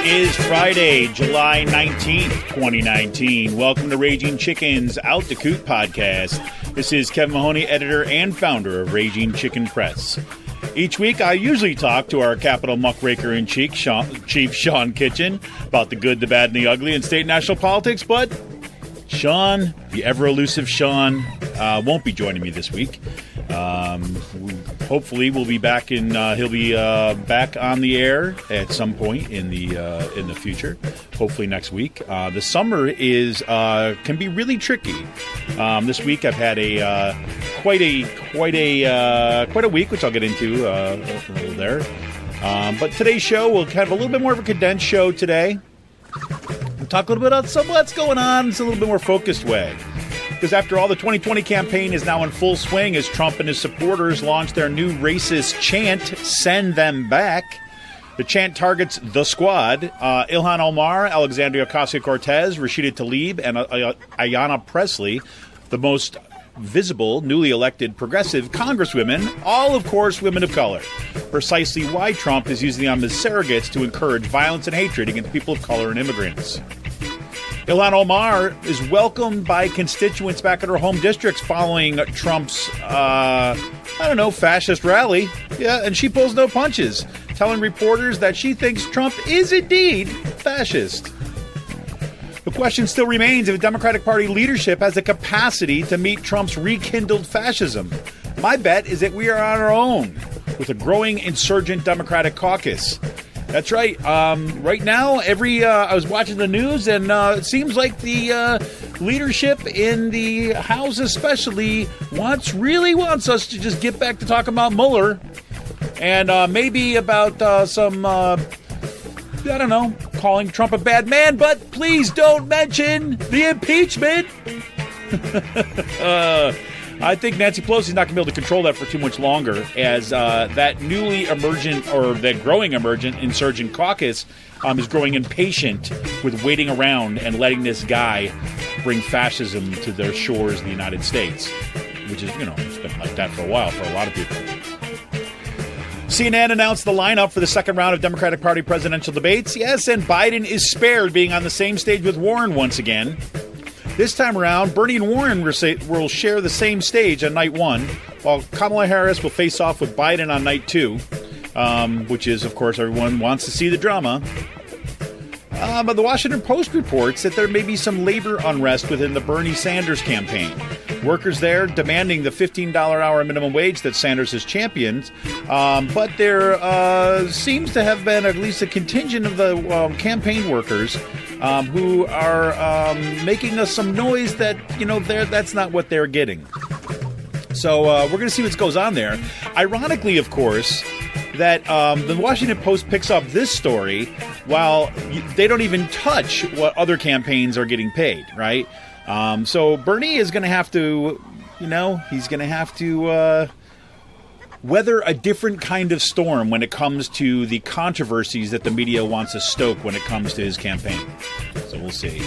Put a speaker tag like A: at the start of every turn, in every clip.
A: is Friday, July 19th, 2019. Welcome to Raging Chicken's Out the Coot podcast. This is Kevin Mahoney, editor and founder of Raging Chicken Press. Each week, I usually talk to our Capitol muckraker-in-chief, Chief Sean Kitchen, about the good, the bad, and the ugly in state and national politics, but Sean, the ever-elusive Sean, won't be joining me this week. Hopefully, we'll be back in. He'll be back on the air at some point in the future. Hopefully next week. The summer is can be really tricky. This week I've had quite a week, which I'll get into a little there. But today's show will have a little bit more of a condensed show today. We'll talk a little bit about what's going on in a little bit more focused way. Because after all, the 2020 campaign is now in full swing as Trump and his supporters launch their new racist chant, Send Them Back. The chant targets the squad, Ilhan Omar, Alexandria Ocasio-Cortez, Rashida Talib, and Ayanna Pressley, the most visible, newly elected progressive congresswomen, all, of course, women of color. Precisely why Trump is using them as surrogates to encourage violence and hatred against people of color and immigrants. Ilhan Omar is welcomed by constituents back at her home districts following Trump's, fascist rally. Yeah, and she pulls no punches, telling reporters that she thinks Trump is indeed fascist. The question still remains if the Democratic Party leadership has the capacity to meet Trump's rekindled fascism. My bet is that we are on our own with a growing insurgent Democratic caucus. That's right. Right now, I was watching the news, and it seems like the leadership in the House especially really wants us to just get back to talking about Mueller and maybe about calling Trump a bad man, but please don't mention the impeachment. I think Nancy Pelosi's not going to be able to control that for too much longer, as that newly emergent, or that growing emergent insurgent caucus is growing impatient with waiting around and letting this guy bring fascism to their shores in the United States, which is, it's been like that for a while for a lot of people. CNN announced the lineup for the second round of Democratic Party presidential debates. Yes, and Biden is spared being on the same stage with Warren once again. This time around, Bernie and Warren will share the same stage on night one, while Kamala Harris will face off with Biden on night two, which is, of course, everyone wants to see the drama. But the Washington Post reports that there may be some labor unrest within the Bernie Sanders campaign. Workers there demanding the $15 hour minimum wage that Sanders has championed. But there seems to have been at least a contingent of the campaign workers who are making us some noise that, that's not what they're getting. So we're going to see what goes on there. Ironically, of course, that the Washington Post picks up this story while they don't even touch what other campaigns are getting paid, right? So Bernie is going to have to, he's going to have to weather a different kind of storm when it comes to the controversies that the media wants to stoke when it comes to his campaign. So we'll see.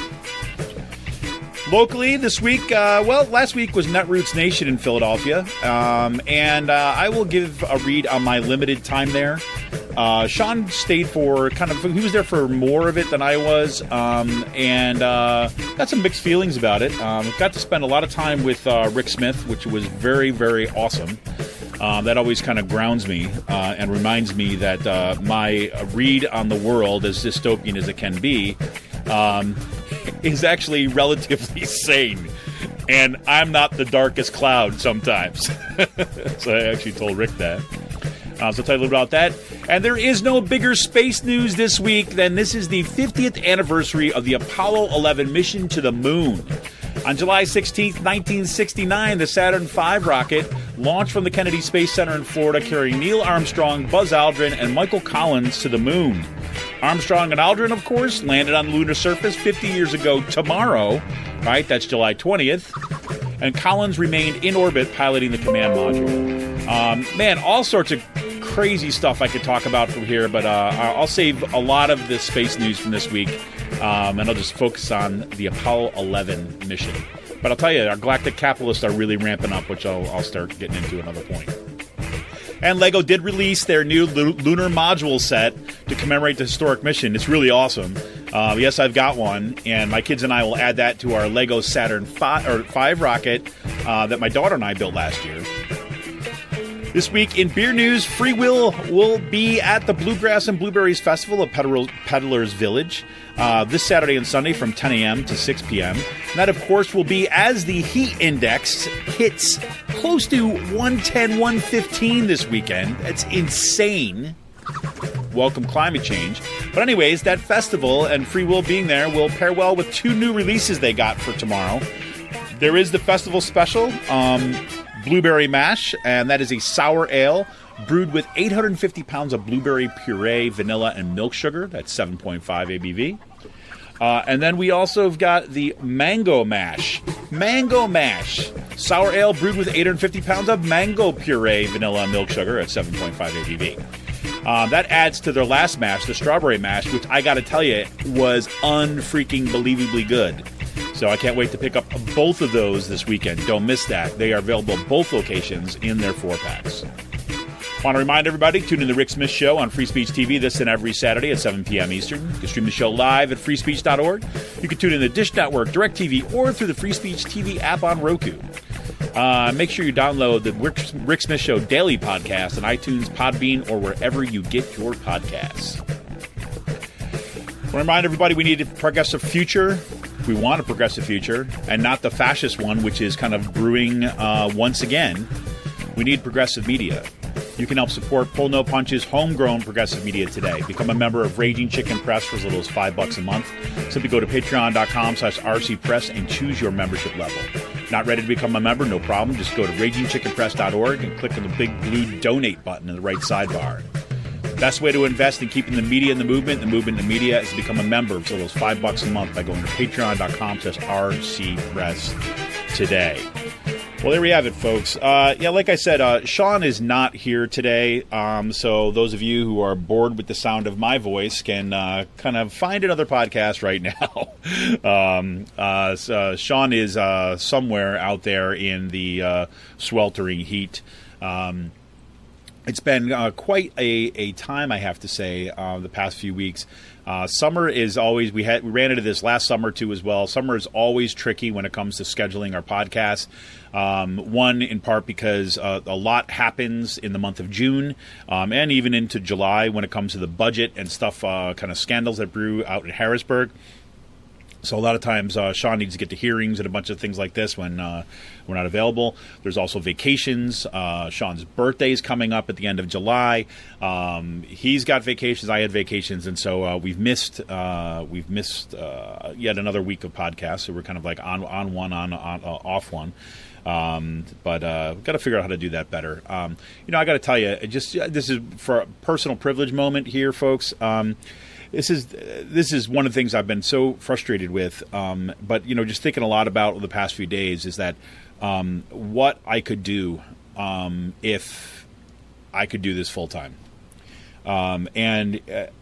A: Locally this week, last week was Netroots Nation in Philadelphia, and I will give a read on my limited time there. Sean stayed for he was there for more of it than I was, and got some mixed feelings about it. Got to spend a lot of time with Rick Smith, which was very, very awesome. That always kind of grounds me and reminds me that my read on the world, as dystopian as it can be, is actually relatively sane. And I'm not the darkest cloud sometimes. So I actually told Rick that. So I'll tell you a little about that. And there is no bigger space news this week than this is the 50th anniversary of the Apollo 11 mission to the moon. On July 16th, 1969, the Saturn V rocket launched from the Kennedy Space Center in Florida, carrying Neil Armstrong, Buzz Aldrin, and Michael Collins to the moon. Armstrong and Aldrin, of course, landed on the lunar surface 50 years ago tomorrow, right? That's July 20th. And Collins remained in orbit piloting the command module. All sorts of crazy stuff I could talk about from here, but I'll save a lot of the space news from this week, and I'll just focus on the Apollo 11 mission. But I'll tell you, our galactic capitalists are really ramping up, which I'll start getting into another point. And LEGO did release their new lunar module set to commemorate the historic mission. It's really awesome. Yes, I've got one, and my kids and I will add that to our LEGO Saturn V rocket that my daughter and I built last year. This week in beer news, Free Will be at the Bluegrass and Blueberries Festival at Peddler's Village this Saturday and Sunday from 10 a.m. to 6 p.m. And that, of course, will be as the heat index hits close to 110, 115 this weekend. That's insane. Welcome climate change. But anyways, that festival and Free Will being there will pair well with two new releases they got for tomorrow. There is the festival special, Blueberry Mash, and that is a sour ale brewed with 850 pounds of blueberry puree, vanilla, and milk sugar. That's 7.5 ABV. And then we also have got the Mango Mash. Mango Mash. Sour ale brewed with 850 pounds of mango puree, vanilla, and milk sugar at 7.5 ABV. That adds to their last mash, the Strawberry Mash, which I got to tell you was unfreaking-believably good. So I can't wait to pick up both of those this weekend. Don't miss that. They are available at both locations in their 4-packs. Want to remind everybody, tune in to the Rick Smith Show on Free Speech TV this and every Saturday at 7 p.m. Eastern. You can stream the show live at freespeech.org. You can tune in to the Dish Network, DirecTV, or through the Free Speech TV app on Roku. Make sure you download the Rick Smith Show Daily Podcast on iTunes, Podbean, or wherever you get your podcasts. I want to remind everybody we need a progressive future. We want a progressive future, and not the fascist one, which is kind of brewing once again. We need progressive media. You can help support Pull No Punch's homegrown progressive media today. Become a member of Raging Chicken Press for as little as $5 a month. Simply go to patreon.com/rcpress and choose your membership level. Not ready to become a member? No problem. Just go to ragingchickenpress.org and click on the big blue donate button in the right sidebar. Best way to invest in keeping the media in the movement in the media, is to become a member for those $5 a month by going to patreon.com/rcpress today. Well, there we have it, folks. Like I said, Sean is not here today, so those of you who are bored with the sound of my voice can kind of find another podcast right now. Sean is somewhere out there in the sweltering heat. It's been quite a time, I have to say, the past few weeks. Summer is always, we ran into this last summer too as well. Summer is always tricky when it comes to scheduling our podcasts. One, in part because a lot happens in the month of June and even into July when it comes to the budget and stuff, kind of scandals that brew out in Harrisburg. So a lot of times Sean needs to get to hearings and a bunch of things like this when we're not available. There's also vacations. Sean's birthday is coming up at the end of July. He's got vacations. I had vacations, and so we've missed yet another week of podcasts. So we're kind of like on one, off one. But we've got to figure out how to do that better. I got to tell you, this is for a personal privilege moment here, folks. This is one of the things I've been so frustrated with, but just thinking a lot about the past few days is that what I could do if I could do this full time, and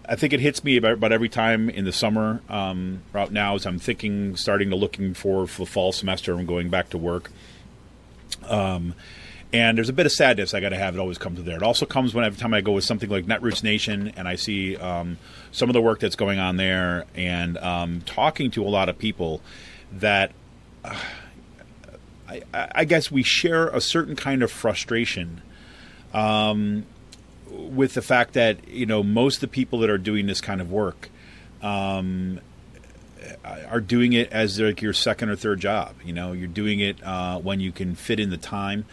A: I think it hits me about every time in the summer right now as I'm starting to looking for the fall semester and going back to work. And there's a bit of sadness I got to have. It always comes to there. It also comes every time I go with something like Netroots Nation and I see some of the work that's going on there, and talking to a lot of people that I guess we share a certain kind of frustration with the fact that most of the people that are doing this kind of work are doing it as like your second or third job. You're doing it when you can fit in the time.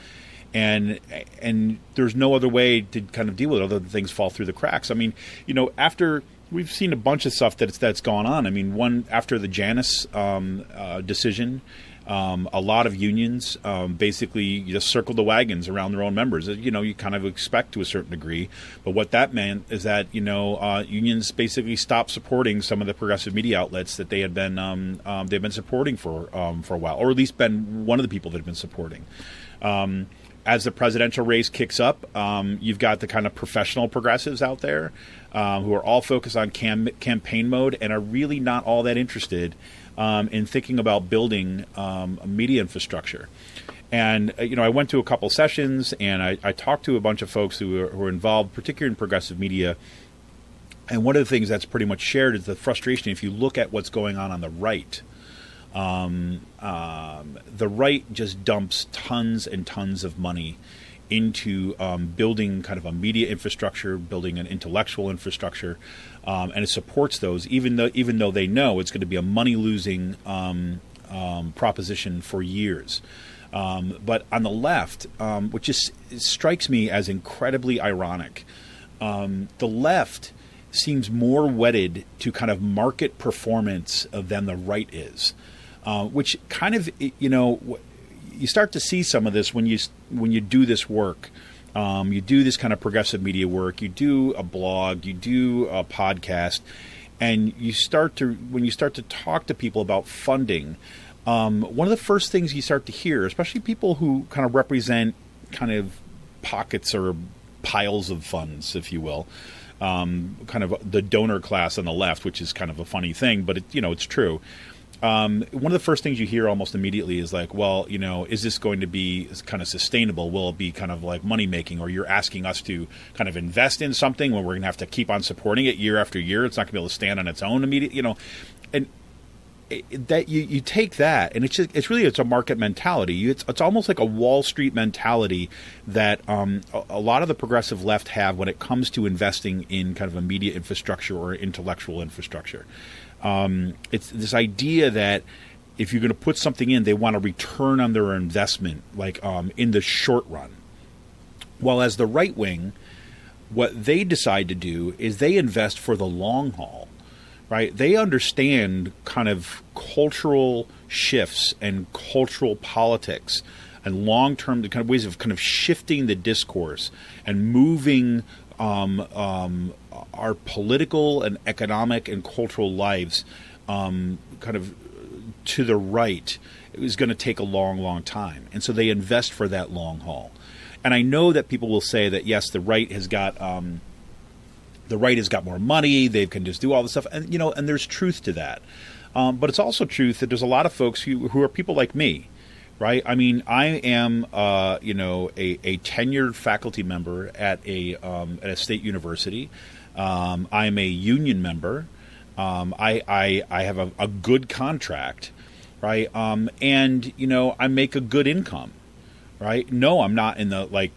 A: And there's no other way to kind of deal with it other than things fall through the cracks. I mean, after we've seen a bunch of stuff that's gone on. I mean, one after the Janus decision, a lot of unions basically just circled the wagons around their own members. You kind of expect to a certain degree, but what that meant is that unions basically stopped supporting some of the progressive media outlets that they had been they've been supporting for a while, or at least been one of the people that have been supporting. As the presidential race kicks up, you've got the kind of professional progressives out there who are all focused on campaign mode and are really not all that interested in thinking about building a media infrastructure. And, I went to a couple sessions, and I talked to a bunch of folks who are involved, particularly in progressive media. And one of the things that's pretty much shared is the frustration if you look at what's going on the right. The right just dumps tons and tons of money into building kind of a media infrastructure, building an intellectual infrastructure, and it supports those, even though they know it's going to be a money-losing proposition for years. But on the left, which just strikes me as incredibly ironic, the left seems more wedded to kind of market performance than the right is, which kind of, you start to see some of this when you do this work. You do this kind of progressive media work, you do a blog, you do a podcast, and when you start to talk to people about funding, one of the first things you start to hear, especially people who kind of represent kind of pockets or piles of funds, if you will, kind of the donor class on the left, which is kind of a funny thing, but it's true. One of the first things you hear almost immediately is like, well, is this going to be kind of sustainable? Will it be kind of like money making, or you're asking us to kind of invest in something when we're going to have to keep on supporting it year after year? It's not going to be able to stand on its own immediately, and that you take that, and it's really a market mentality. It's almost like a Wall Street mentality that a lot of the progressive left have when it comes to investing in kind of a media infrastructure or intellectual infrastructure. It's this idea that if you're going to put something in, they want a return on their investment, like in the short run. While as the right wing, what they decide to do is they invest for the long haul. Right, they understand kind of cultural shifts and cultural politics and long-term kind of ways of kind of shifting the discourse and moving our political and economic and cultural lives kind of to the right. It was going to take a long, long time, and so they invest for that long haul. And I know that people will say that yes, the right has got more money. They can just do all this stuff. And, and there's truth to that. But it's also truth that there's a lot of folks who are people like me, right? I mean, I am, a tenured faculty member at a state university. I'm a union member. I have a good contract, right? And, I make a good income. Right? No, I'm not in the,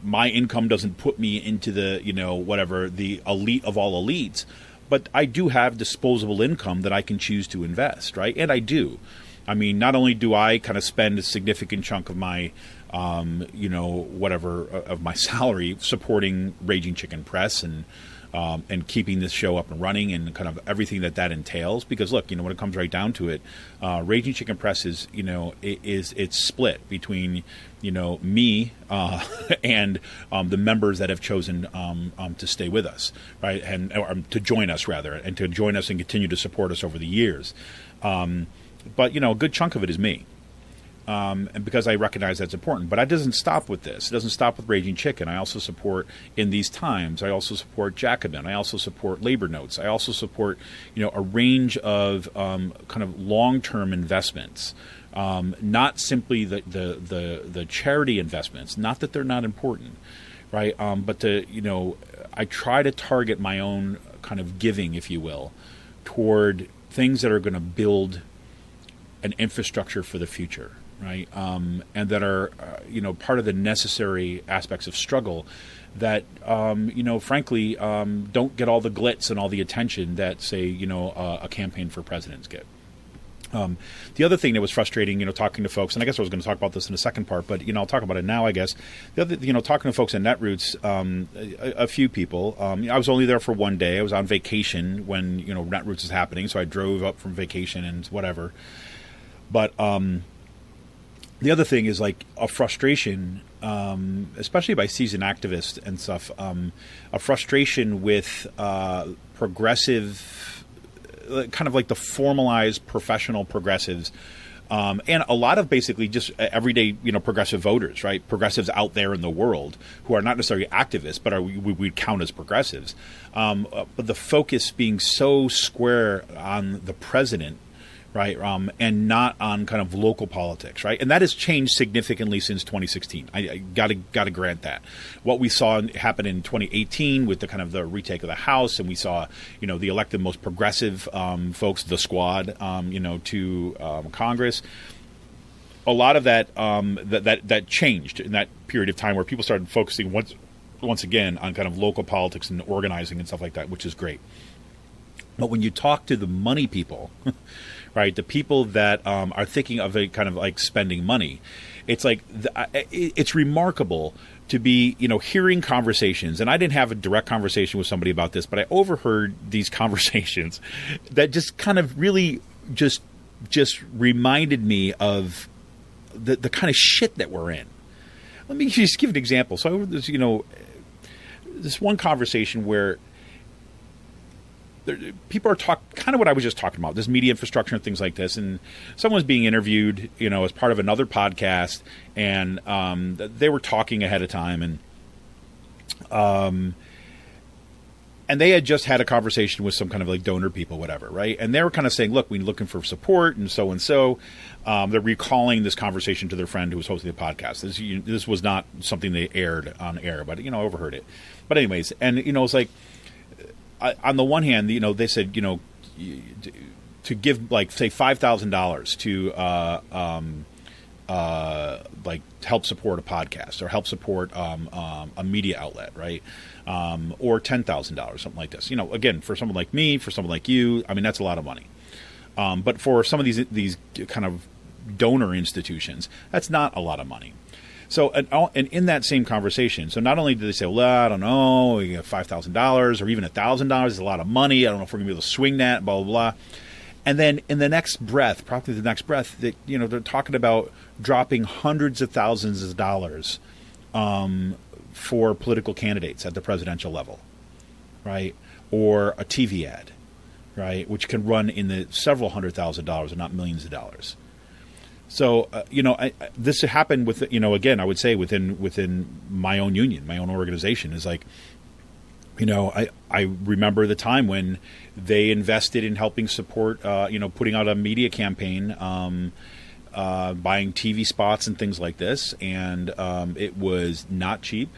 A: my income doesn't put me into the, the elite of all elites, but I do have disposable income that I can choose to invest, right? And I do. I mean, not only do I kind of spend a significant chunk of my, of my salary supporting Raging Chicken Press and keeping this show up and running and kind of everything that entails. Because look, when it comes right down to it, Raging Chicken Press is, it's split between, me and the members that have chosen to stay with us, right, and or, to join us rather, and to join us and continue to support us over the years. But a good chunk of it is me. And because I recognize that's important. But it doesn't stop with this. It doesn't stop with Raging Chicken. I also support In These Times. I also support Jacobin. I also support Labor Notes. I also support, a range of kind of long-term investments, not simply the charity investments. Not that they're not important, right? But I try to target my own kind of giving, if you will, toward things that are going to build an infrastructure for the future. Right, and that are part of the necessary aspects of struggle that frankly don't get all the glitz and all the attention that say a campaign for presidents get. The other thing that was frustrating, talking to folks, and I guess I was going to talk about this in the second part, but I'll talk about it now. I guess the other, talking to folks at Netroots, a few people. I was only there for one day. I was on vacation when Netroots is happening, so I drove up from vacation and whatever. But the other thing is like a frustration, especially by seasoned activists and stuff, a frustration with progressive, kind of like the formalized professional progressives, and a lot of basically just everyday, progressive voters, right? Progressives out there in the world who are not necessarily activists, but we count as progressives. But the focus being so square on the president, right? And not on kind of local politics, right? And that has changed significantly since 2016. I gotta grant that. What we saw happen in 2018 with the kind of the retake of the House, and we saw, the elected most progressive folks, the squad, to Congress. A lot of that that changed in that period of time where people started focusing once again on kind of local politics and organizing and stuff like that, which is great. But when you talk to the money people, right, the people that are thinking of it kind of like spending money, it's like it's remarkable to be, hearing conversations. And I didn't have a direct conversation with somebody about this, but I overheard these conversations that just kind of really just reminded me of the kind of shit that we're in. Let me just give an example. So there's, this one conversation where people are kind of what I was just talking about, this media infrastructure and things like this. And someone's being interviewed, as part of another podcast, and they were talking ahead of time, and they had just had a conversation with some kind of like donor people, whatever, right? And they were kind of saying, look, we're looking for support and so and so. They're recalling this conversation to their friend who was hosting the podcast. This was not something they aired on air, but, overheard it. But anyways, and, it's like, on the one hand, they said, to give, like, say, $5,000 to like help support a podcast or help support a media outlet, right? Or $10,000, something like this. Again, for someone like me, for someone like you, I mean, that's a lot of money. But for some of these kind of donor institutions, that's not a lot of money. So, and in that same conversation, so not only did they say, well, I don't know, you get $5,000 or even $1,000 is a lot of money. I don't know if we're going to be able to swing that, blah, blah, blah. And then in the next breath, probably the next breath, that they're talking about dropping hundreds of thousands of dollars for political candidates at the presidential level, right? Or a TV ad, right, which can run in the several $100,000s and not millions of dollars. So, this happened with, again, I would say within my own union, my own organization is like, I remember the time when they invested in helping support, putting out a media campaign, buying TV spots and things like this. And it was not cheap.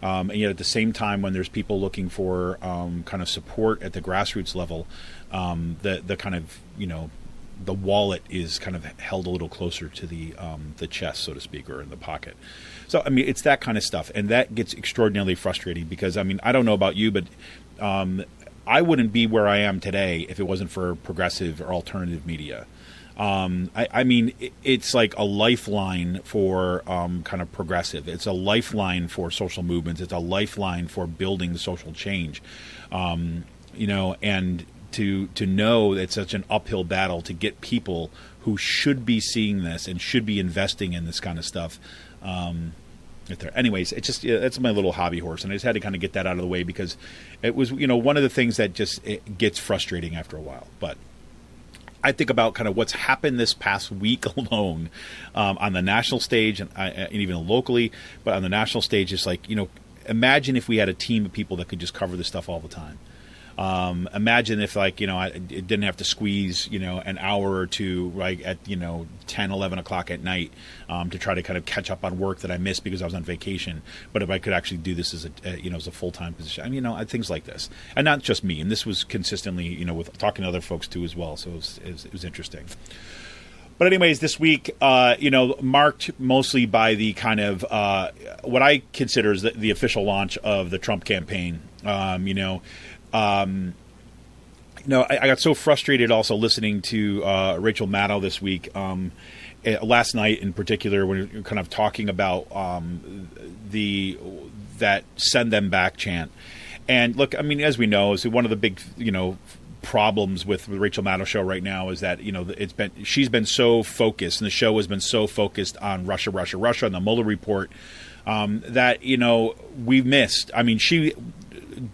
A: And yet at the same time, when there's people looking for kind of support at the grassroots level, the kind of, the wallet is kind of held a little closer to the chest, so to speak, or in the pocket. So, I mean, it's that kind of stuff. And that gets extraordinarily frustrating because, I mean, I don't know about you, but I wouldn't be where I am today if it wasn't for progressive or alternative media. I mean, it's like a lifeline for kind of progressive. It's a lifeline for social movements. It's a lifeline for building social change, and to know it's such an uphill battle to get people who should be seeing this and should be investing in this kind of stuff. Anyways, it's just that's my little hobby horse, and I just had to kind of get that out of the way because it was one of the things that just it gets frustrating after a while. But I think about kind of what's happened this past week alone on the national stage and even locally, but on the national stage, it's like imagine if we had a team of people that could just cover this stuff all the time. Imagine if it didn't have to squeeze, an hour or two right at, 10, 11 o'clock at night to try to kind of catch up on work that I missed because I was on vacation. But if I could actually do this as a full-time position, I mean, things like this. And not just me. And this was consistently, with talking to other folks too as well. So it was interesting. But anyways, this week, marked mostly by the kind of what I consider is the official launch of the Trump campaign. I got so frustrated also listening to Rachel Maddow this week, last night in particular, when we were kind of talking about that "send them back" chant. And look, I mean, as we know, is one of the big problems with the Rachel Maddow show right now is that she's been so focused, and the show has been so focused on Russia, and the Mueller report that we've missed. I mean,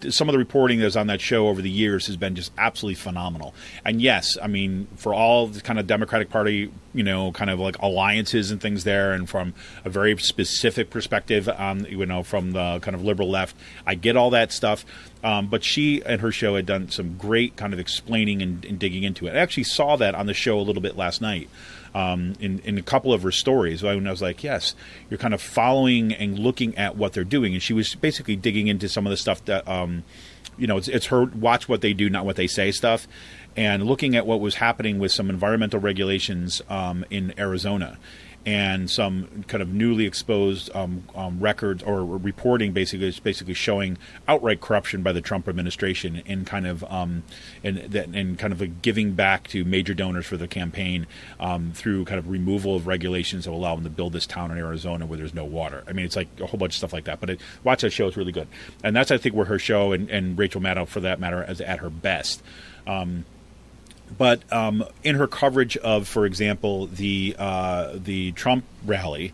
A: some of the reporting that's on that show over the years has been just absolutely phenomenal. And yes, I mean, for all the kind of Democratic Party, kind of like alliances and things there, and from a very specific perspective, from the kind of liberal left, I get all that stuff. But she and her show had done some great kind of explaining and digging into it. I actually saw that on the show a little bit last night in a couple of her stories. When I was like, yes, you're kind of following and looking at what they're doing. And she was basically digging into some of the stuff that, it's her watch what they do, not what they say stuff. And looking at what was happening with some environmental regulations in Arizona and some kind of newly exposed records or reporting, basically showing outright corruption by the Trump administration in kind of and kind of a giving back to major donors for the campaign through kind of removal of regulations that will allow them to build this town in Arizona where there's no water. I mean, it's like a whole bunch of stuff like that. But watch that show; it's really good, and that's I think where her show and Rachel Maddow, for that matter, is at her best. But in her coverage of, for example, the Trump rally,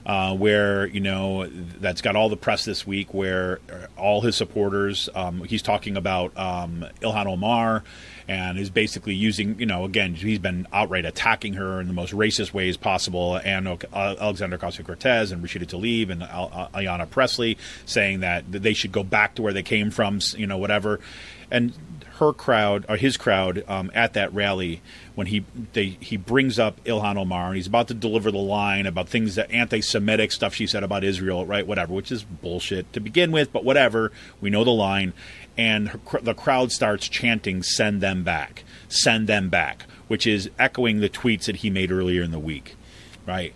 A: where, that's got all the press this week, where all his supporters, he's talking about Ilhan Omar, and is basically using, again, he's been outright attacking her in the most racist ways possible, and Alexandria Ocasio-Cortez and Rashida Talib and Ayanna Pressley saying that they should go back to where they came from, whatever. And her crowd, or his crowd, at that rally, when he brings up Ilhan Omar, and he's about to deliver the line about things, that anti-Semitic stuff she said about Israel, right, whatever, which is bullshit to begin with, but whatever, we know the line, and the crowd starts chanting, "Send them back, which is echoing the tweets that he made earlier in the week, right?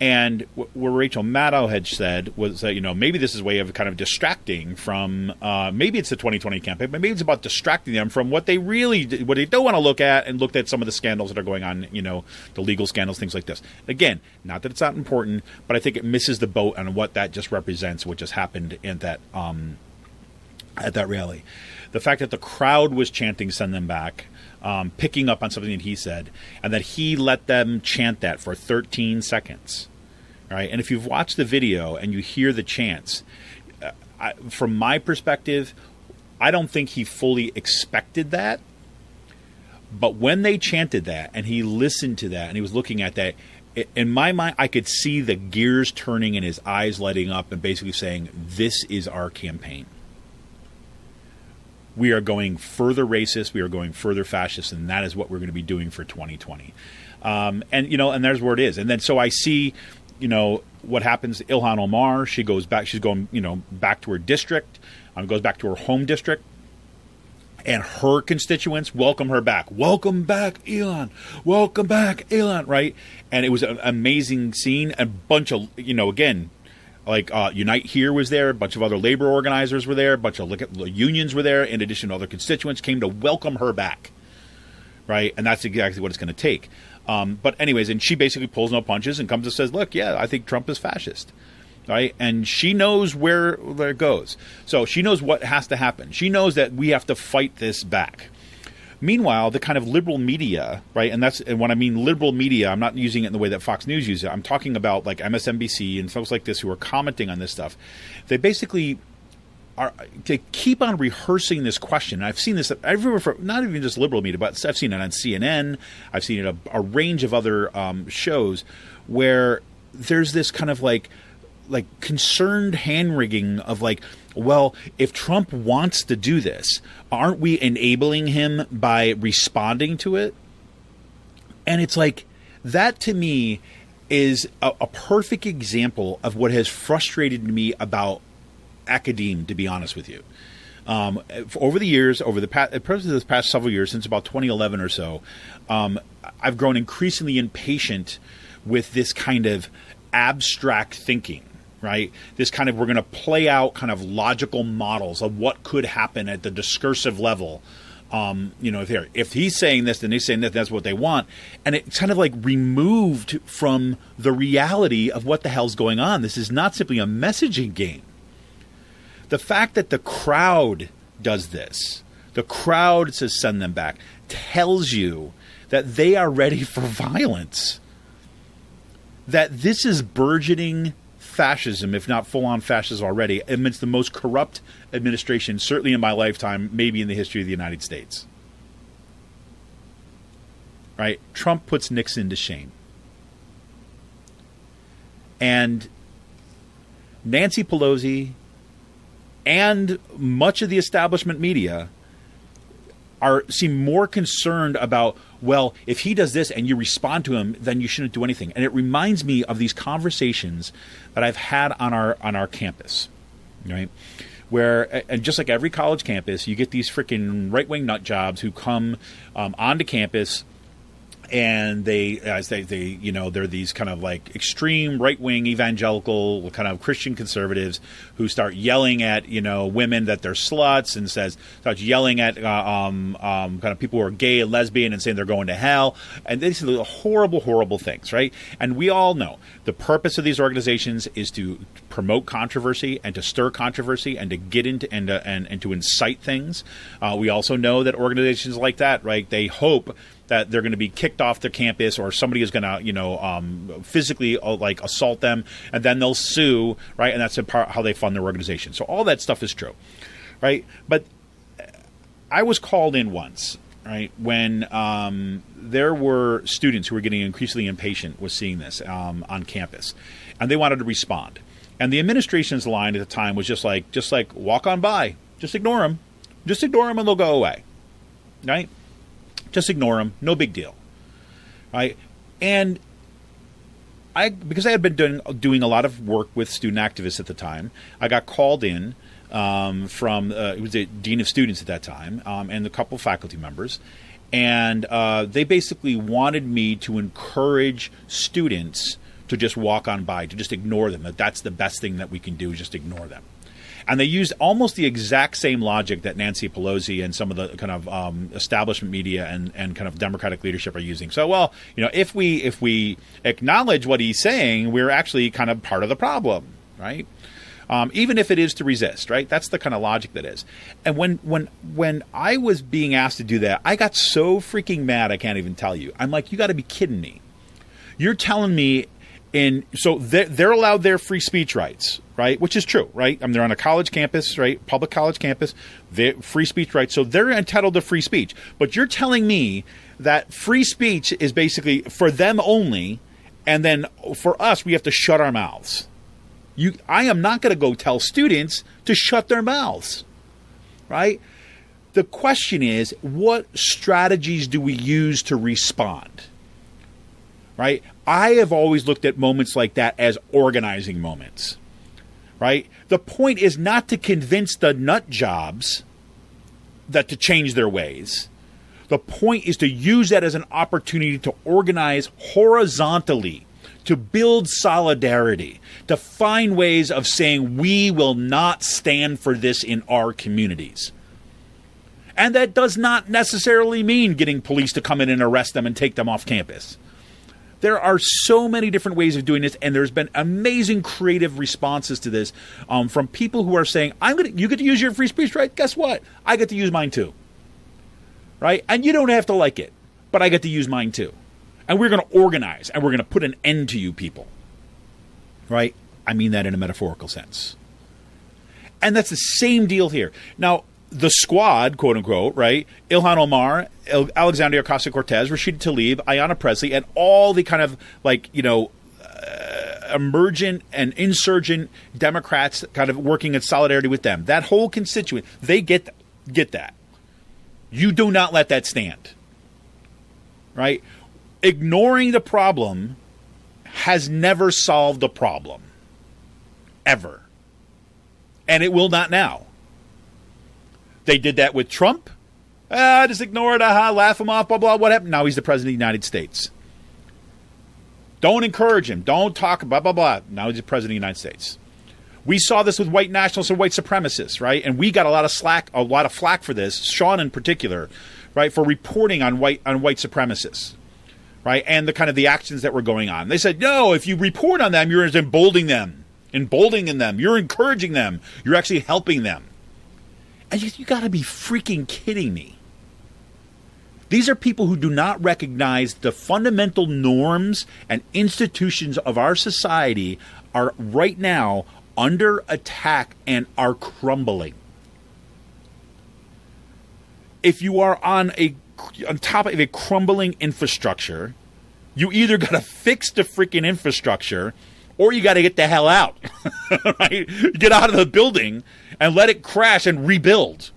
A: And what Rachel Maddow had said was that, maybe this is a way of kind of distracting from, maybe it's the 2020 campaign, but maybe it's about distracting them from what they don't want to look at, and looked at some of the scandals that are going on, the legal scandals, things like this. Again, not that it's not important, but I think it misses the boat on what that just represents, what just happened at that rally. The fact that the crowd was chanting, "Send them back," picking up on something that he said, and that he let them chant that for 13 seconds, right? And if you've watched the video and you hear the chants, from my perspective, I don't think he fully expected that. But when they chanted that, and he listened to that, and he was looking at that, in my mind, I could see the gears turning and his eyes lighting up, and basically saying, "This is our campaign. We are going further racist. We are going further fascist, and that is what we're going to be doing for 2020." And there's where it is. And then so I see, what happens. Ilhan Omar, she goes back. She's going, back to her district. Goes back to her home district, and her constituents welcome her back. "Welcome back, Ilhan. Welcome back, Ilhan." Right? And it was an amazing scene. A bunch of, again, like Unite Here was there, a bunch of other labor organizers were there, a bunch of unions were there, in addition to other constituents, came to welcome her back, right? And that's exactly what it's going to take. But anyways, and she basically pulls no punches and comes and says, "Look, yeah, I think Trump is fascist," right? And she knows where it goes. So she knows what has to happen. She knows that we have to fight this back. Meanwhile, the kind of liberal media, right, and when I mean liberal media, I'm not using it in the way that Fox News uses it. I'm talking about like MSNBC and folks like this who are commenting on this stuff. They basically they keep on rehearsing this question. And I've seen this everywhere, for not even just liberal media, but I've seen it on CNN. I've seen it a range of other shows where there's this kind of like concerned hand-wringing of like, well, if Trump wants to do this, aren't we enabling him by responding to it? And it's like, that to me is a perfect example of what has frustrated me about academe, to be honest with you. Over the years, this past several years, since about 2011 or so, I've grown increasingly impatient with this kind of abstract thinking. Right? This kind of, we're going to play out kind of logical models of what could happen at the discursive level. If he's saying this, then they're saying that that's what they want. And it's kind of like removed from the reality of what the hell's going on. This is not simply a messaging game. The fact that the crowd does this, the crowd says "send them back," tells you that they are ready for violence. That this is burgeoning fascism, if not full-on fascism already, amidst the most corrupt administration, certainly in my lifetime, maybe in the history of the United States. Right? Trump puts Nixon to shame. And Nancy Pelosi and much of the establishment media seem more concerned about, well, if he does this and you respond to him, then you shouldn't do anything. And it reminds me of these conversations that I've had on our campus, right? Where, and just like every college campus, you get these freaking right-wing nut jobs who come onto campus, and they're these kind of like extreme right-wing evangelical kind of Christian conservatives who start yelling at, women that they're sluts, and starts yelling at kind of people who are gay and lesbian and saying they're going to hell. And these are horrible, horrible things, right? And we all know the purpose of these organizations is to promote controversy and to stir controversy and to get into and to incite things. We also know that organizations like that, right, they hope that they're going to be kicked off their campus, or somebody is going to, physically like assault them, and then they'll sue, right? And that's in part how they fund their organization. So all that stuff is true, right? But I was called in once, right, when there were students who were getting increasingly impatient with seeing this on campus, and they wanted to respond. And the administration's line at the time was just like walk on by, just ignore them, and they'll go away, right? Just ignore them. No big deal. Right? And because I had been doing a lot of work with student activists at the time, I got called in from it was the dean of students at that time, and a couple faculty members, and they basically wanted me to encourage students to just walk on by, to just ignore them. That's the best thing that we can do, is just ignore them. And they used almost the exact same logic that Nancy Pelosi and some of the kind of establishment media and kind of Democratic leadership are using. So, well, if we acknowledge what he's saying, we're actually kind of part of the problem, right? Even if it is to resist, right? That's the kind of logic that is. And when I was being asked to do that, I got so freaking mad I can't even tell you. I'm like, you got to be kidding me. You're telling me so they're allowed their free speech rights, right? Which is true, right? I mean, they're on a college campus, right? Public college campus, free speech rights. So they're entitled to free speech. But you're telling me that free speech is basically for them only, and then for us, we have to shut our mouths. I am not going to go tell students to shut their mouths, right? The question is, what strategies do we use to respond? Right? I have always looked at moments like that as organizing moments, right? The point is not to convince the nut jobs to change their ways. The point is to use that as an opportunity to organize horizontally, to build solidarity, to find ways of saying we will not stand for this in our communities. And that does not necessarily mean getting police to come in and arrest them and take them off campus. There are so many different ways of doing this, and there's been amazing creative responses to this from people who are saying, you get to use your free speech right? Guess what? I get to use mine too. Right? And you don't have to like it, but I get to use mine too. And we're going to organize, and we're going to put an end to you people. Right? I mean that in a metaphorical sense. And that's the same deal here. Now, the squad, quote unquote, right? Ilhan Omar, Alexandria Ocasio-Cortez, Rashida Talib, Ayanna Pressley, and all the kind of emergent and insurgent Democrats kind of working in solidarity with them. That whole constituent, they get that. You do not let that stand, right? Ignoring the problem has never solved the problem, ever. And it will not now. They did that with Trump. Just ignore it. Laugh him off. Blah, blah. What happened? Now he's the president of the United States. Don't encourage him. Don't talk. Blah, blah, blah. Now he's the president of the United States. We saw this with white nationalists and white supremacists, right? And we got a lot of flack for this. Sean in particular, right, for reporting on white supremacists, right, and the kind of the actions that were going on. They said, no, if you report on them, you're emboldening them. You're encouraging them. You're actually helping them. And you got to be freaking kidding me. These are people who do not recognize the fundamental norms and institutions of our society are right now under attack and are crumbling. If you are on top of a crumbling infrastructure, you either got to fix the freaking infrastructure or you got to get the hell out, right? Get out of the building and let it crash and rebuild,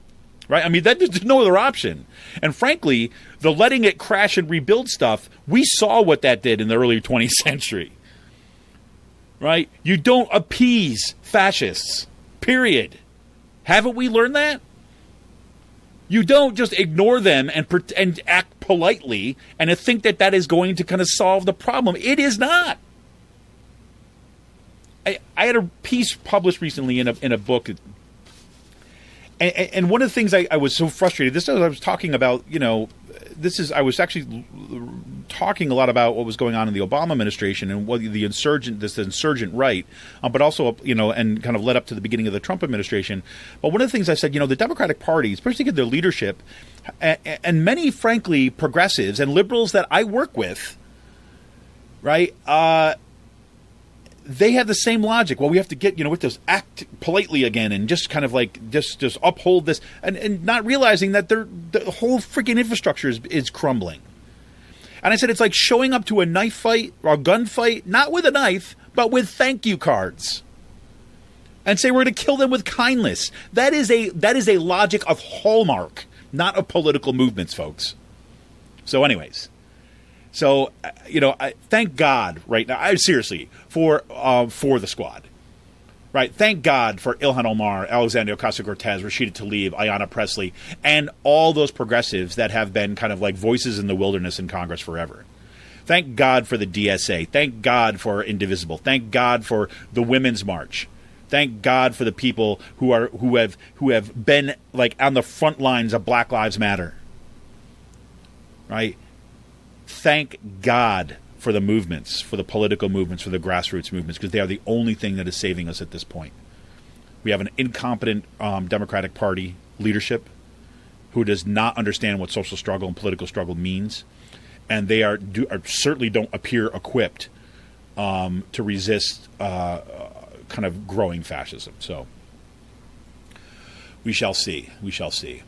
A: right? I mean, there's no other option. And frankly, the letting it crash and rebuild stuff, we saw what that did in the early 20th century, right? You don't appease fascists, period. Haven't we learned that? You don't just ignore them and act politely and think that that is going to kind of solve the problem. It is not. I had a piece published recently in a book, and one of the things I was so frustrated. This I was talking about. I was actually talking a lot about what was going on in the Obama administration and what the insurgent right, but also and kind of led up to the beginning of the Trump administration. But one of the things I said, the Democratic Party, especially their leadership, and many, frankly, progressives and liberals that I work with, right. They have the same logic. Well, we have to get, we have to act politely again and just kind of just uphold this and not realizing that the whole freaking infrastructure is crumbling. And I said, it's like showing up to a knife fight or a gunfight, not with a knife, but with thank you cards. And say we're going to kill them with kindness. That is a logic of Hallmark, not of political movements, folks. So anyways. So, I thank God right now, seriously, for the squad, right? Thank God for Ilhan Omar, Alexandria Ocasio-Cortez, Rashida Talib, Ayanna Pressley, and all those progressives that have been kind of like voices in the wilderness in Congress forever. Thank God for the DSA. Thank God for Indivisible. Thank God for the Women's March. Thank God for the people who have been like on the front lines of Black Lives Matter, right? Thank God for the movements, for the political movements, for the grassroots movements, because they are the only thing that is saving us at this point. We have an incompetent Democratic Party leadership who does not understand what social struggle and political struggle means, and they certainly don't appear equipped to resist kind of growing fascism. So we shall see. We shall see.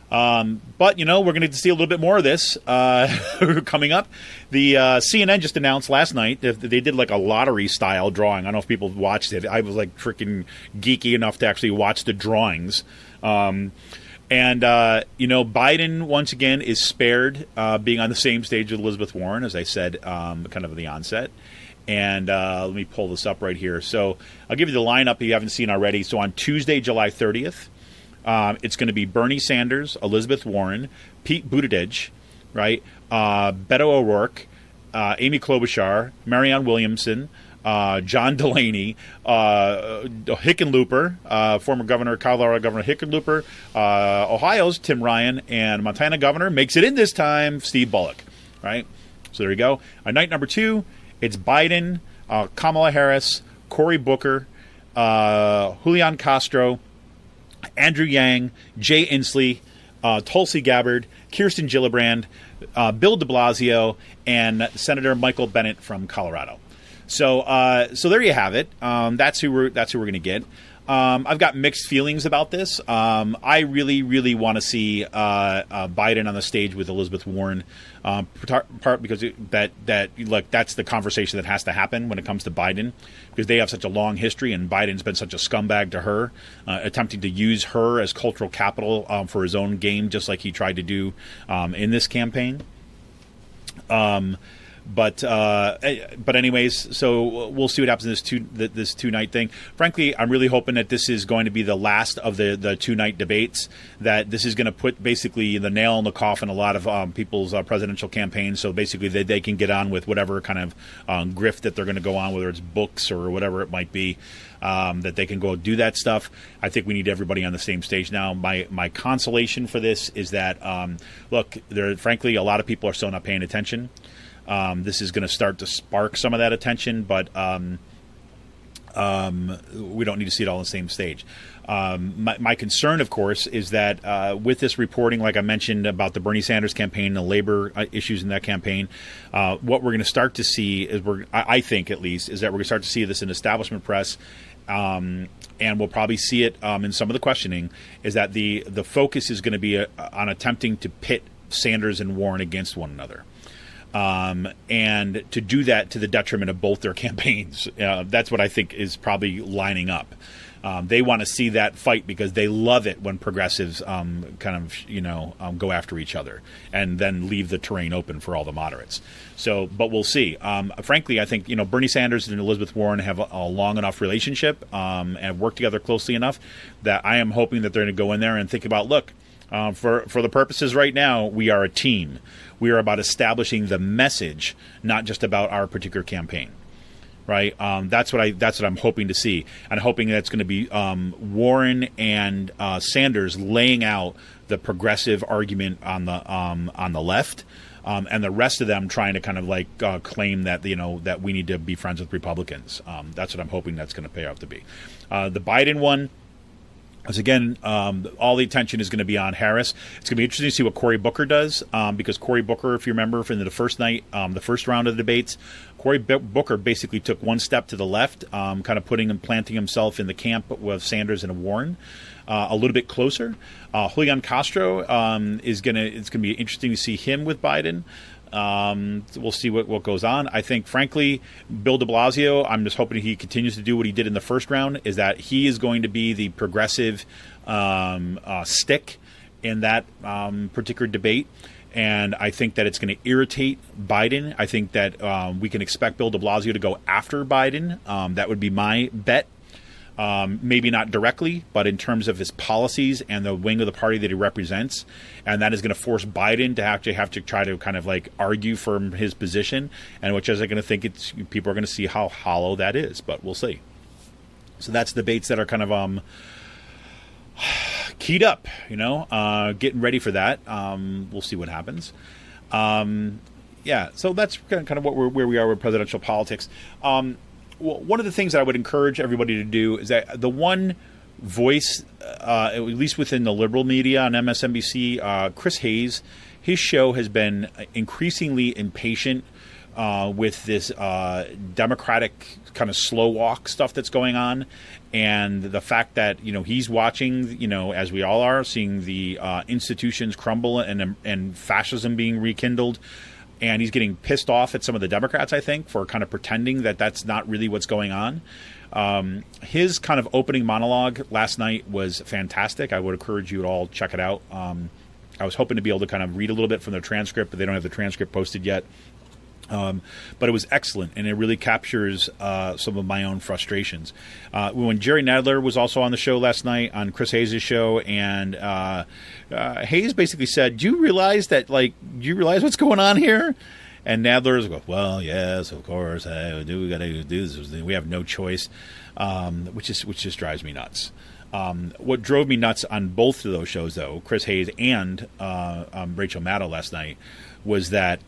A: But, we're going to see a little bit more of this coming up. The CNN just announced last night that they did like a lottery-style drawing. I don't know if people watched it. I was like freaking geeky enough to actually watch the drawings. Biden, once again, is spared being on the same stage with Elizabeth Warren, as I said kind of at the onset. And let me pull this up right here. So I'll give you the lineup if you haven't seen already. So on Tuesday, July 30th, it's going to be Bernie Sanders, Elizabeth Warren, Pete Buttigieg, right? Beto O'Rourke, Amy Klobuchar, Marianne Williamson, John Delaney, Hickenlooper, former Governor, Colorado Governor Hickenlooper, Ohio's Tim Ryan, and Montana Governor, makes it in this time, Steve Bullock, right? So there you go. On night number 2, it's Biden, Kamala Harris, Cory Booker, Julian Castro, Andrew Yang, Jay Inslee, Tulsi Gabbard, Kirsten Gillibrand, Bill de Blasio, and Senator Michael Bennet from Colorado. So there you have it. That's who we're going to get. I've got mixed feelings about this. I really, really want to see Biden on the stage with Elizabeth Warren, part because that's the conversation that has to happen when it comes to Biden, because they have such a long history, and Biden's been such a scumbag to her, attempting to use her as cultural capital for his own game, just like he tried to do in this campaign. But anyways, so we'll see what happens in this two-night thing. Frankly, I'm really hoping that this is going to be the last of the two-night debates, that this is going to put basically the nail in the coffin a lot of people's presidential campaigns, so basically they can get on with whatever kind of grift that they're going to go on, whether it's books or whatever it might be, that they can go do that stuff. I think we need everybody on the same stage now. My consolation for this is that, look, frankly, a lot of people are still not paying attention. This is going to start to spark some of that attention, but we don't need to see it all on the same stage. My concern, of course, is that with this reporting, like I mentioned about the Bernie Sanders campaign, the labor issues in that campaign, what we're going to start to see is, I think at least, is that we're going to start to see this in establishment press, and we'll probably see it in some of the questioning, is that the focus is going to be on attempting to pit Sanders and Warren against one another. and to do that to the detriment of both their campaigns. That's what I think is probably lining up. They want to see that fight because they love it when progressives go after each other and then leave the terrain open for all the moderates. So, but we'll see. Frankly, I think Bernie Sanders and Elizabeth Warren have a long enough relationship and work together closely enough that I am hoping that they're going to go in there and think about, look, for the purposes right now, we are a team. We are about establishing the message, not just about our particular campaign. Right, that's what I'm hoping to see. I'm hoping that's going to be Warren and Sanders laying out the progressive argument on the left, and the rest of them trying to kind of claim that that we need to be friends with Republicans. That's what I'm hoping that's going to pay off to be. The Biden one. As again, all the attention is going to be on Harris. It's going to be interesting to see what Cory Booker does, because Cory Booker, if you remember from the first night, the first round of the debates, Cory Booker basically took one step to the left, kind of planting himself in the camp with Sanders and Warren, a little bit closer. Julian Castro it's going to be interesting to see him with Biden. We'll see what goes on. I think, frankly, Bill de Blasio, I'm just hoping he continues to do what he did in the first round, is that he is going to be the progressive stick in that particular debate. And I think that it's going to irritate Biden. I think that we can expect Bill de Blasio to go after Biden. That would be my bet. Maybe not directly, but in terms of his policies and the wing of the party that he represents. And that is going to force Biden to actually have to try to kind of argue for his position, and which is going to think people are going to see how hollow that is, but we'll see. So that's debates that are kind of keyed up, getting ready for that. We'll see what happens. So that's kind of where we are with presidential politics. Well, one of the things that I would encourage everybody to do is that the one voice, at least within the liberal media on MSNBC, Chris Hayes, his show has been increasingly impatient with this Democratic kind of slow walk stuff that's going on. And the fact that, he's watching, as we all are, seeing the institutions crumble and fascism being rekindled. And he's getting pissed off at some of the Democrats, I think, for kind of pretending that that's not really what's going on. His kind of opening monologue last night was fantastic. I would encourage you to all check it out. I was hoping to be able to kind of read a little bit from the transcript, but they don't have the transcript posted yet. But it was excellent, and it really captures some of my own frustrations. When Jerry Nadler was also on the show last night, on Chris Hayes' show, and Hayes basically said, do you realize what's going on here? And Nadler's go, well, yes, of course, we got to do this. We have no choice, which just drives me nuts. What drove me nuts on both of those shows, though, Chris Hayes and Rachel Maddow last night, was that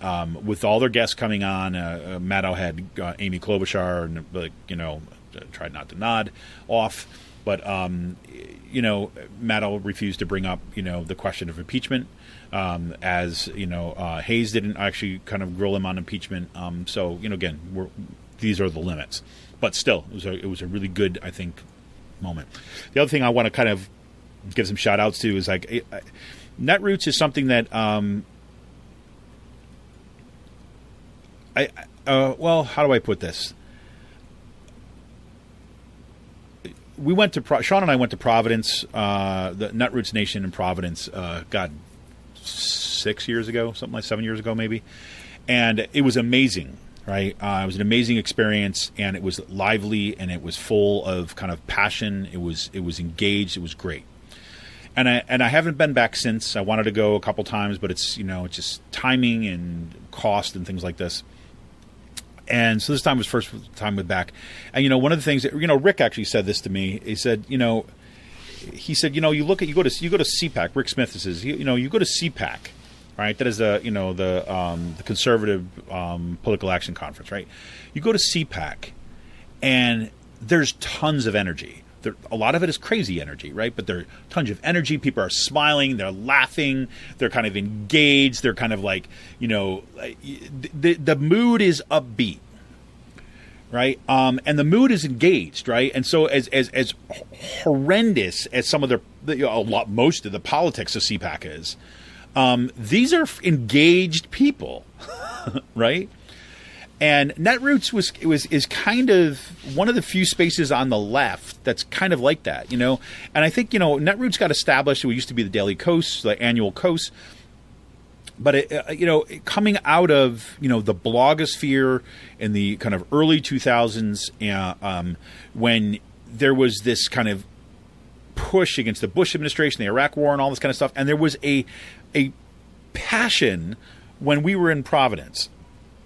A: with all their guests coming on, Maddow had Amy Klobuchar, and tried not to nod off, but Maddow refused to bring up the question of impeachment, as Hayes didn't actually kind of grill him on impeachment. So again, these are the limits, but still, it was a really good, I think, moment. The other thing I want to kind of give some shout outs to is Netroots is something that how do I put this? We went to Sean and I went to Providence, the Netroots Nation in Providence. 6 years ago, something like 7 years ago, maybe, and it was amazing. Right, it was an amazing experience, and it was lively, and it was full of kind of passion. It was engaged. It was great, and I haven't been back since. I wanted to go a couple times, but it's it's just timing and cost and things like this. And so this time was first time we're back. And one of the things that Rick actually said this to me. He said you go to CPAC. Rick Smith says you go to CPAC. Right, that is the Conservative Political Action Conference. Right, you go to CPAC, and there's tons of energy. A lot of it is crazy energy, right? But there's tons of energy. People are smiling, they're laughing, they're kind of engaged. They're kind of the mood is upbeat, right? And the mood is engaged, right? And so as horrendous as some of most of the politics of CPAC is. These are engaged people, right? And Netroots is kind of one of the few spaces on the left that's kind of like that, And I think, Netroots got established. It used to be the Daily Kos, the annual Kos. But, coming out of, the blogosphere in the kind of early 2000s, when there was this kind of push against the Bush administration, the Iraq War, and all this kind of stuff, and there was a passion when we were in Providence,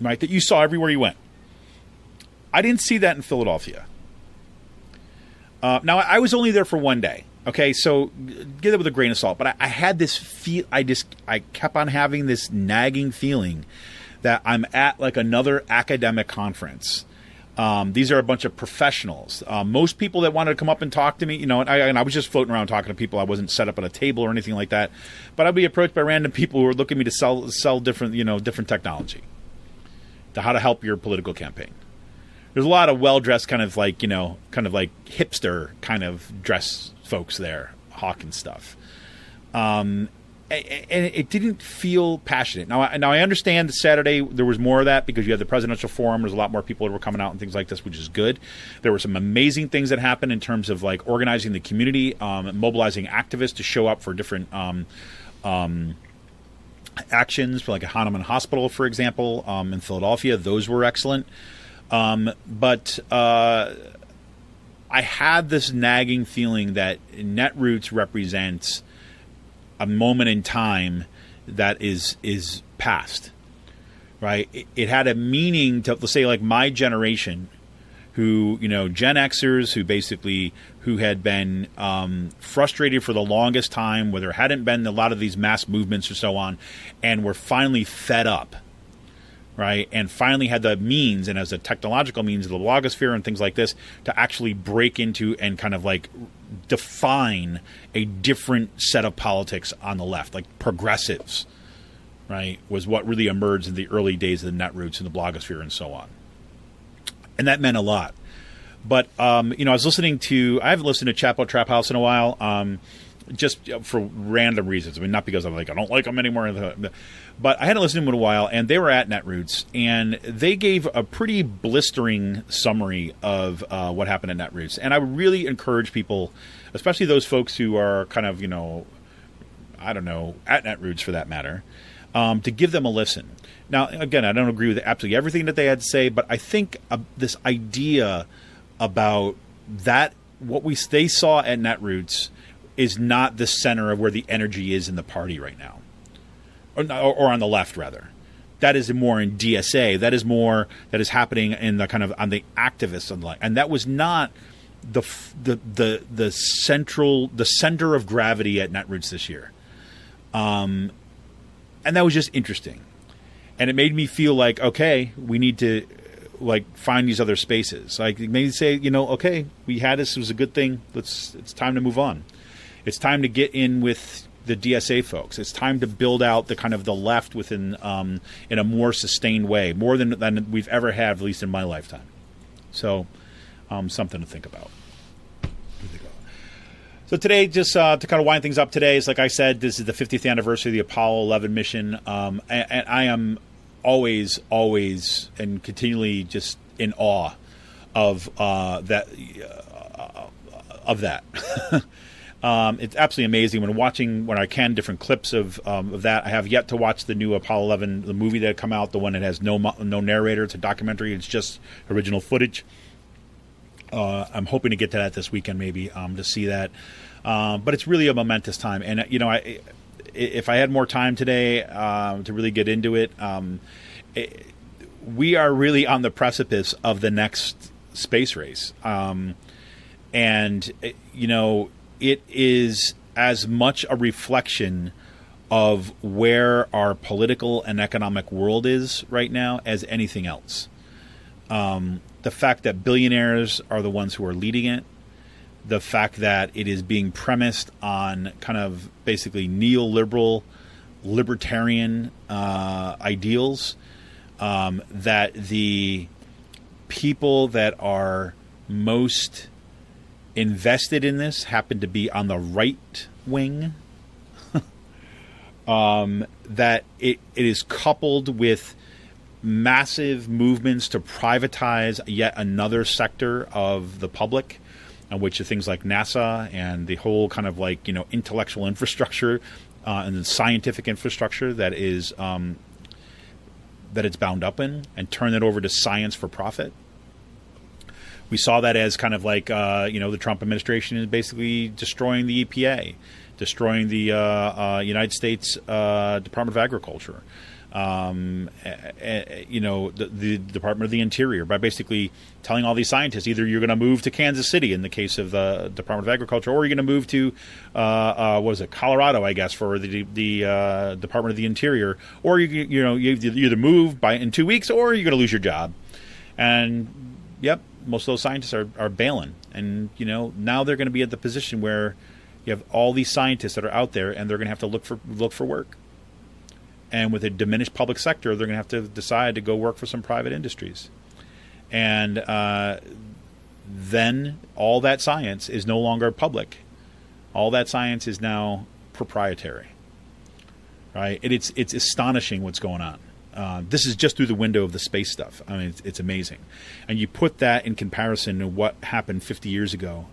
A: right, that you saw everywhere you went. I didn't see that in Philadelphia. Now, I was only there for one day. Okay, so get that with a grain of salt. But I had this feel. I kept on having this nagging feeling that I'm at like another academic conference. These are a bunch of professionals. Most people that wanted to come up and talk to me, and I was just floating around talking to people. I wasn't set up at a table or anything like that. But I'd be approached by random people who were looking at me to sell different, different technology, to how to help your political campaign. There's a lot of well-dressed kind of like hipster kind of dress folks there hawking stuff. And it didn't feel passionate. Now I understand that Saturday there was more of that because you had the presidential forum. There's a lot more people that were coming out and things like this, which is good. There were some amazing things that happened in terms of like organizing the community, mobilizing activists to show up for different actions, for like a Hahnemann Hospital, for example, in Philadelphia. Those were excellent. But I had this nagging feeling that Netroots represents a moment in time that is past, right? It had a meaning to, let's say, like my generation, who, Gen Xers who had been frustrated for the longest time, where there hadn't been a lot of these mass movements or so on, and were finally fed up. Right, and finally had the means, and as a technological means of the blogosphere and things like this, to actually break into and kind of like define a different set of politics on the left, like progressives, right, was what really emerged in the early days of the Netroots and the blogosphere and so on. And that meant a lot. But, I haven't listened to Chapo Trap House in a while, just for random reasons. I mean, not because I'm like, I don't like them anymore. But I hadn't listened to them in a while, and they were at Netroots, and they gave a pretty blistering summary of what happened at Netroots. And I would really encourage people, especially those folks who are kind of, at Netroots for that matter, to give them a listen. Now, again, I don't agree with absolutely everything that they had to say, but I think this idea about that, they saw at Netroots is not the center of where the energy is in the party right now. Or on the left, rather. That is more in DSA. That is more that is happening in the kind of on the activists on the left. And that was not the center of gravity at Netroots this year. And that was just interesting. And it made me feel like, okay, we need to like find these other spaces. Like maybe say, okay, we had this, it was a good thing. It's time to move on. It's time to get in with the DSA folks. It's time to build out the kind of the left within in a more sustained way, more than we've ever had, at least in my lifetime. So, something to think about. So today, just to kind of wind things up today, is like I said, this is the 50th anniversary of the Apollo 11 mission, and I am always, and continually just in awe of that. It's absolutely amazing when watching, when I can, different clips of that. I have yet to watch the new Apollo 11, the movie that had come out, the one that has no narrator. It's a documentary. It's just original footage. I'm hoping to get to that this weekend, maybe, to see that. But it's really a momentous time. And, if I had more time today to really get into it, we are really on the precipice of the next space race. It is as much a reflection of where our political and economic world is right now as anything else. The fact that billionaires are the ones who are leading it, the fact that it is being premised on kind of basically neoliberal, libertarian ideals, that the people that are most invested in this happen to be on the right wing, that it is coupled with massive movements to privatize yet another sector of the public, which are things like NASA and the whole kind of like, intellectual infrastructure and the scientific infrastructure that is that it's bound up in, and turn it over to science for profit. We saw that as kind of like, the Trump administration is basically destroying the EPA, destroying the United States Department of Agriculture, the Department of the Interior, by basically telling all these scientists, either you're going to move to Kansas City in the case of the Department of Agriculture, or you're going to move to, Colorado, I guess, for the Department of the Interior, or you either move in 2 weeks, or you're going to lose your job. And yep, most of those scientists are bailing, and now they're going to be at the position where you have all these scientists that are out there, and they're going to have to look for work. And with a diminished public sector, they're going to have to decide to go work for some private industries. And then all that science is no longer public. All that science is now proprietary, right? And it's astonishing what's going on. This is just through the window of the space stuff. I mean, it's amazing. And you put that in comparison to what happened 50 years ago,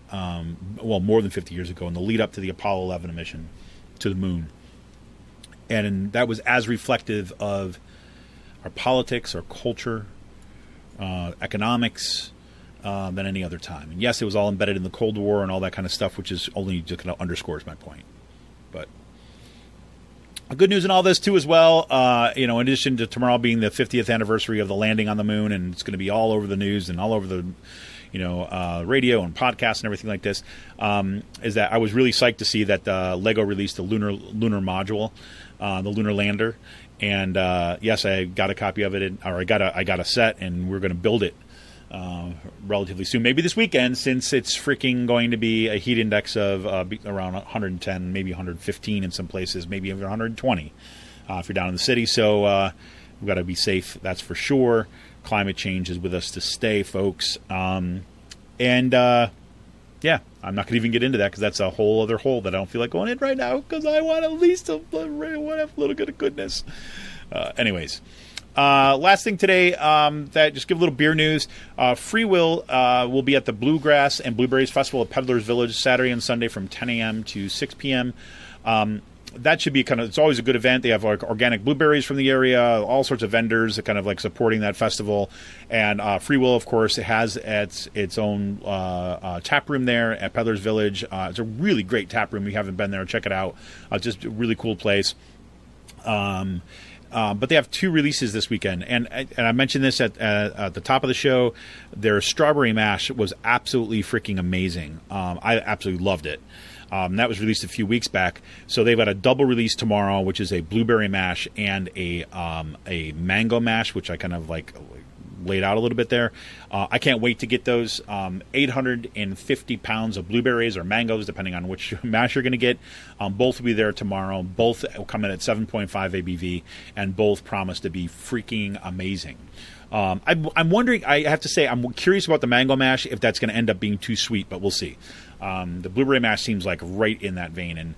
A: more than 50 years ago, in the lead up to the Apollo 11 mission to the moon. And that was as reflective of our politics, our culture, economics than any other time. And yes, it was all embedded in the Cold War and all that kind of stuff, which is only just kind of underscores my point. But good news in all this too, as well. In addition to tomorrow being the 50th anniversary of the landing on the moon, and it's going to be all over the news and all over the radio and podcasts and everything like this, is that I was really psyched to see that Lego released the lunar module, the lunar lander, and yes, I got a copy of it, I got a set, and we're going to build it relatively soon, maybe this weekend, since it's freaking going to be a heat index of around 110, maybe 115 in some places, maybe even 120 if you're down in the city. So we've got to be safe, that's for sure. Climate change is with us to stay, folks. Yeah, I'm not going to even get into that, because that's a whole other hole that I don't feel like going in right now, because I want at least a little bit of goodness. Anyways, last thing today, that just give a little beer news. Free Will will be at the Bluegrass and Blueberries Festival at Peddler's Village Saturday and Sunday from 10 a.m. to 6 p.m. That should be it's always a good event. They have like organic blueberries from the area, all sorts of vendors that kind of like supporting that festival. And Free Will, of course, has its own tap room there at Peddler's Village. It's a really great tap room. If you haven't been there, check it out. Just a really cool place. But they have two releases this weekend, and I mentioned this at the top of the show. Their strawberry mash was absolutely freaking amazing. I absolutely loved it. That was released a few weeks back. So they've got a double release tomorrow, which is a blueberry mash and a mango mash, which I kind of like laid out a little bit there. I can't wait to get those. 850 pounds of blueberries or mangoes, depending on which mash you're going to get. Both will be there tomorrow. Both will come in at 7.5 ABV, and both promise to be freaking amazing. I'm wondering, I have to say, I'm curious about the mango mash, if that's going to end up being too sweet, but we'll see. The blueberry mash seems like right in that vein. And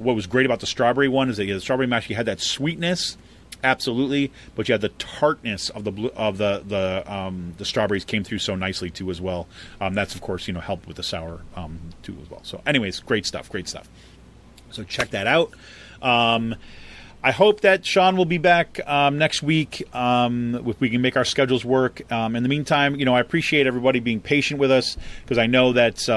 A: what was great about the strawberry one is that the strawberry mash, you had that sweetness, absolutely, but you had the tartness of the strawberries came through so nicely too as well. That's of course helped with the sour too as well. So anyways, great stuff. So check that out. I hope that Sean will be back next week if we can make our schedules work. In the meantime, I appreciate everybody being patient with us, because I know that,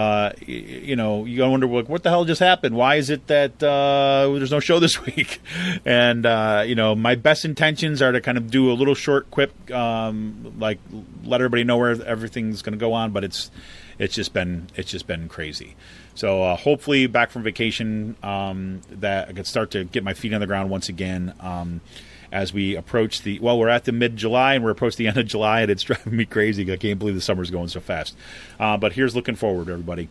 A: you wonder, what the hell just happened? Why is it that there's no show this week? And, my best intentions are to kind of do a little short quip, like let everybody know where everything's going to go on, but it's just been crazy. So hopefully back from vacation, that I could start to get my feet on the ground once again as we approach we're at the mid-July and we're approaching the end of July, and it's driving me crazy. I can't believe the summer's going so fast. But here's looking forward, everybody.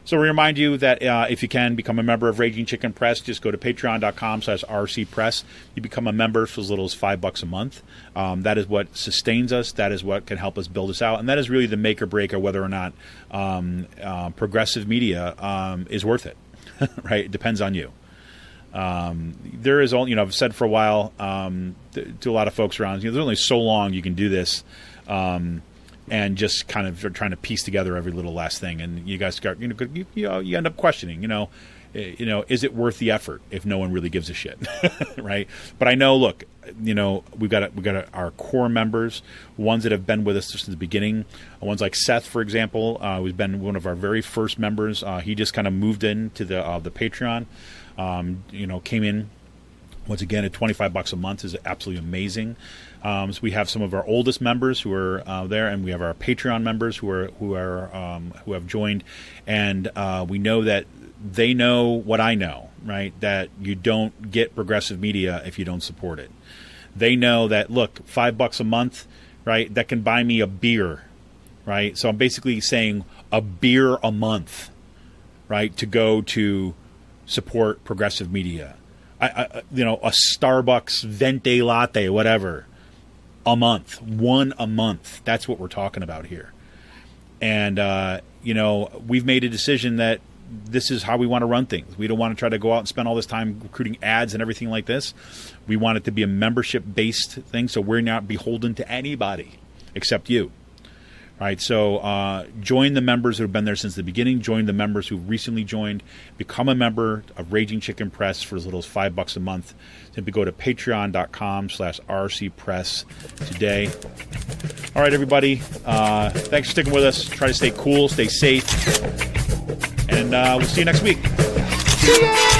A: So we remind you that if you can become a member of Raging Chicken Press, just go to patreon.com/rcpress. You become a member for as little as $5 a month. That is what sustains us. That is what can help us build us out. And that is really the make or break of whether or not progressive media is worth it. Right? It depends on you. There is, I've said for a while to a lot of folks around, there's only so long you can do this, and just kind of trying to piece together every little last thing. And you guys got, you end up questioning, is it worth the effort if no one really gives a shit, right? But I know, look, we've got our core members, ones that have been with us since the beginning. Ones like Seth, for example, who's been one of our very first members. He just kind of moved into the Patreon. Came in once again at $25 a month is absolutely amazing. So we have some of our oldest members who are there, and we have our Patreon members who have joined, and we know that they know what I know, right? That you don't get progressive media if you don't support it. They know that, look, $5 a month, right? That can buy me a beer, right? So I'm basically saying a beer a month, right? To go to support progressive media. A Starbucks venti latte, whatever, a month, one a month. That's what we're talking about here. And, we've made a decision that this is how we want to run things. We don't want to try to go out and spend all this time recruiting ads and everything like this. We want it to be a membership-based thing, so we're not beholden to anybody except you. Right, so join the members who have been there since the beginning. Join the members who recently joined. Become a member of Raging Chicken Press for as little as $5 a month. Simply go to patreon.com/rcpress today. All right, everybody. Thanks for sticking with us. Try to stay cool, stay safe. And we'll see you next week.
B: See ya!